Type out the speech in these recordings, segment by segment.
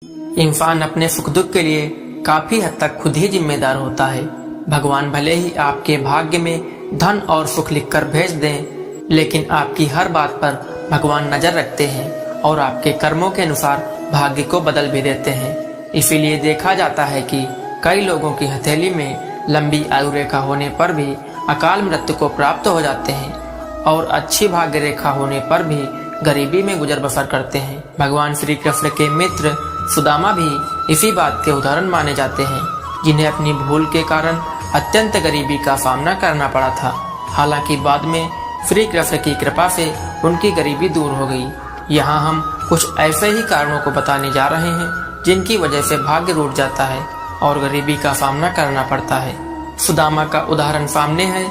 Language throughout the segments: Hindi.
इंसान अपने सुख दुख के लिए काफी हद तक खुद ही जिम्मेदार होता है। भगवान भले ही आपके भाग्य में धन और सुख लिखकर भेज दें, लेकिन आपकी हर बात पर भगवान नजर रखते हैं और आपके कर्मों के अनुसार भाग्य को बदल भी देते हैं। इसीलिए देखा जाता है कि कई लोगों की हथेली में लंबी आयु रेखा होने पर भी अकाल मृत्यु को प्राप्त हो जाते हैं और अच्छी भाग्य रेखा होने पर भी गरीबी में गुजर बसर करते हैं। भगवान श्री कृष्ण के मित्र सुदामा भी इसी बात के उदाहरण माने जाते हैं, जिन्हें अपनी भूल के कारण अत्यंत गरीबी का सामना करना पड़ा था। हालांकि बाद में श्री कृष्ण की कृपा से उनकी गरीबी दूर हो गई। यहाँ हम कुछ ऐसे ही कारणों को बताने जा रहे हैं जिनकी वजह से भाग्य रूठ जाता है और गरीबी का सामना करना पड़ता है। सुदामा का उदाहरण सामने है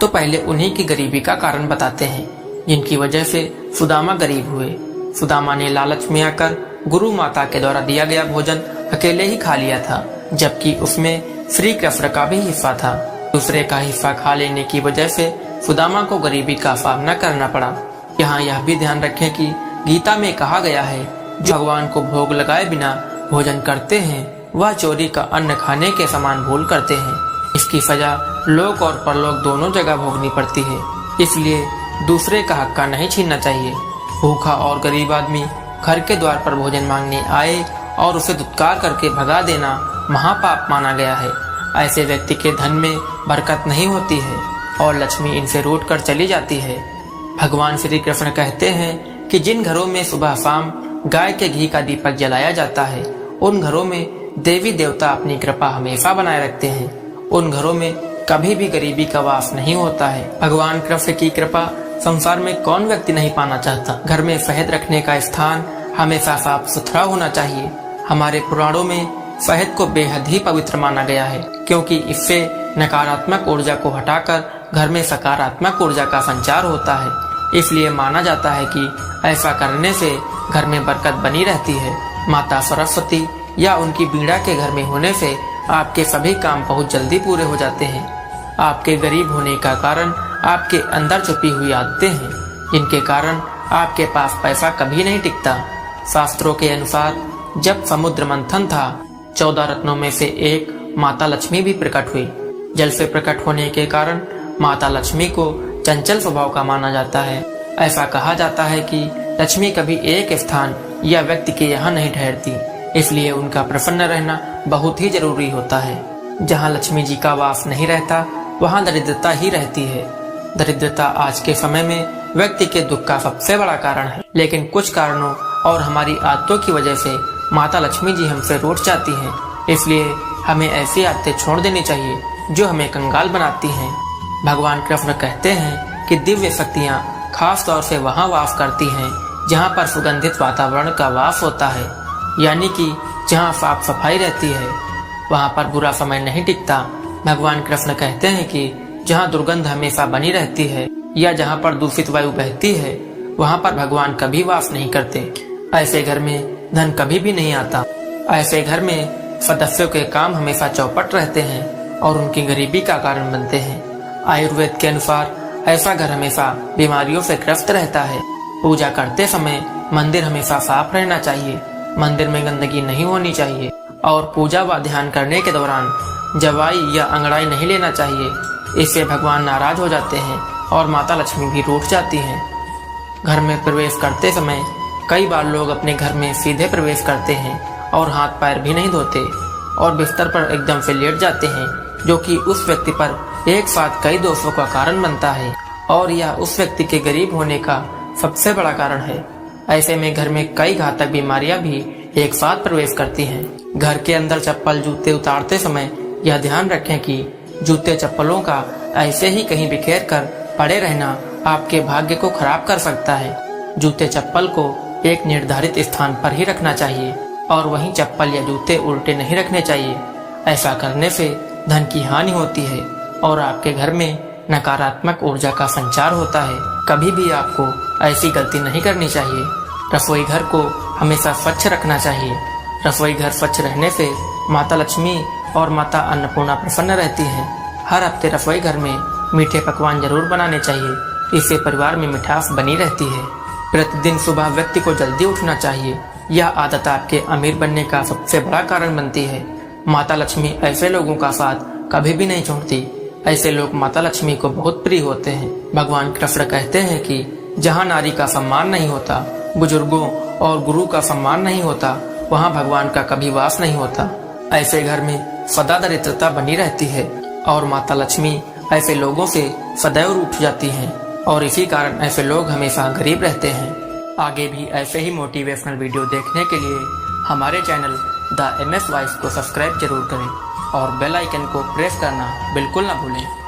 तो पहले उन्हीं की गरीबी का कारण बताते हैं जिनकी वजह से सुदामा गरीब हुए। सुदामा ने लालच में आकर गुरु माता के द्वारा दिया गया भोजन अकेले ही खा लिया था, जबकि उसमें श्री कृष्ण का भी हिस्सा था। दूसरे का हिस्सा खा लेने की वजह से सुदामा को गरीबी का सामना करना पड़ा। यहाँ यह भी ध्यान रखें कि गीता में कहा गया है, जो भगवान को भोग लगाए बिना भोजन करते हैं वह चोरी का अन्न खाने के समान भूल करते हैं। इसकी सजा लोक और परलोक दोनों जगह भोगनी पड़ती है, इसलिए दूसरे का हक का नहीं छीनना चाहिए। भूखा और गरीब आदमी घर के द्वार पर भोजन मांगने आए और उसे दुत्कार करके भगा देना महापाप माना गया है। ऐसे व्यक्ति के धन में बरकत नहीं होती है और लक्ष्मी इनसे रूठ कर चली जाती है। भगवान श्री कृष्ण कहते हैं कि जिन घरों में सुबह शाम गाय के घी का दीपक जलाया जाता है, उन घरों में देवी देवता अपनी कृपा हमेशा बनाए रखते हैं। उन घरों में कभी भी गरीबी का वास नहीं होता है। भगवान कृष्ण की कृपा संसार में कौन व्यक्ति नहीं पाना चाहता। घर में शहद रखने का स्थान हमेशा साफ सुथरा होना चाहिए। हमारे पुराणों में शहद को बेहद ही पवित्र माना गया है, क्योंकि इससे नकारात्मक ऊर्जा को हटाकर घर में सकारात्मक ऊर्जा का संचार होता है। इसलिए माना जाता है कि ऐसा करने से घर में बरकत बनी रहती है। माता सरस्वती या उनकी बीड़ा के घर में होने से आपके सभी काम बहुत जल्दी पूरे हो जाते हैं। आपके गरीब होने का कारण आपके अंदर छुपी हुई आदतें हैं, जिनके कारण आपके पास पैसा कभी नहीं टिकता। शास्त्रों के अनुसार जब समुद्र मंथन था, 14 रत्नों में से एक माता लक्ष्मी भी प्रकट हुई। जल से प्रकट होने के कारण माता लक्ष्मी को चंचल स्वभाव का माना जाता है। ऐसा कहा जाता है कि लक्ष्मी कभी एक स्थान या व्यक्ति के यहाँ नहीं ठहरती, इसलिए उनका प्रसन्न रहना बहुत ही जरूरी होता है। जहाँ लक्ष्मी जी का वास नहीं रहता, वहाँ दरिद्रता ही रहती है। दरिद्रता आज के समय में व्यक्ति के दुख का सबसे बड़ा कारण है, लेकिन कुछ कारणों और हमारी आदतों की वजह से माता लक्ष्मी जी हमसे रूठ जाती हैं। इसलिए हमें ऐसी आदतें छोड़ देनी चाहिए जो हमें कंगाल बनाती हैं। भगवान कृष्ण कहते हैं कि दिव्य शक्तियाँ खास तौर से वहाँ वास करती हैं जहाँ पर सुगंधित वातावरण का वास होता है, यानी कि जहाँ साफ सफाई रहती है, वहाँ पर बुरा समय नहीं टिकता। भगवान कृष्ण कहते हैं कि जहाँ दुर्गंध हमेशा बनी रहती है या जहाँ पर दूषित वायु बहती है, वहाँ पर भगवान कभी वास नहीं करते। ऐसे घर में धन कभी भी नहीं आता। ऐसे घर में सदस्यों के काम हमेशा चौपट रहते हैं और उनकी गरीबी का कारण बनते हैं। आयुर्वेद के अनुसार ऐसा घर हमेशा बीमारियों से ग्रस्त रहता है। पूजा करते समय मंदिर हमेशा साफ रहना चाहिए, मंदिर में गंदगी नहीं होनी चाहिए और पूजा व ध्यान करने के दौरान जवाई या अंगड़ाई नहीं लेना चाहिए। इससे भगवान नाराज हो जाते हैं और माता लक्ष्मी भी रूठ जाती हैं। घर में प्रवेश करते समय कई बार लोग अपने घर में सीधे प्रवेश करते हैं और हाथ पैर भी नहीं धोते और बिस्तर पर एकदम से लेट जाते हैं, जो कि उस व्यक्ति पर एक साथ कई दोषों का कारण बनता है और यह उस व्यक्ति के गरीब होने का सबसे बड़ा कारण है। ऐसे में घर में कई घातक बीमारियां भी एक साथ प्रवेश करती हैं। घर के अंदर चप्पल जूते उतारते समय यह ध्यान रखें कि जूते चप्पलों का ऐसे ही कहीं बिखेर कर पड़े रहना आपके भाग्य को खराब कर सकता है। जूते चप्पल को एक निर्धारित स्थान पर ही रखना चाहिए और वहीं चप्पल या जूते उल्टे नहीं रखने चाहिए। ऐसा करने से धन की हानि होती है और आपके घर में नकारात्मक ऊर्जा का संचार होता है। कभी भी आपको ऐसी गलती नहीं करनी चाहिए। रसोई घर को हमेशा स्वच्छ रखना चाहिए। रसोई घर स्वच्छ रहने से माता लक्ष्मी और माता अन्नपूर्णा प्रसन्न रहती हैं। हर हफ्ते रसोई घर में मीठे पकवान जरूर बनाने चाहिए, इससे परिवार में मिठास बनी रहती है। प्रतिदिन सुबह व्यक्ति को जल्दी उठना चाहिए यह आदत आपके अमीर बनने का सबसे बड़ा कारण बनती है। माता लक्ष्मी ऐसे लोगों का साथ कभी भी नहीं छोड़ती। ऐसे लोग माता लक्ष्मी को बहुत प्रिय होते हैं। भगवान कृष्ण कहते हैं कि जहाँ नारी का सम्मान नहीं होता, बुजुर्गों और गुरु का सम्मान नहीं होता, वहाँ भगवान का कभी वास नहीं होता। ऐसे घर में सदा दरिद्रता बनी रहती है और माता लक्ष्मी ऐसे लोगों से सदैव रूठ जाती हैं और इसी कारण ऐसे लोग हमेशा गरीब रहते हैं। आगे भी ऐसे ही मोटिवेशनल वीडियो देखने के लिए हमारे चैनल द MS वॉइस को सब्सक्राइब जरूर करें और बेल आइकन को प्रेस करना बिल्कुल ना भूलें।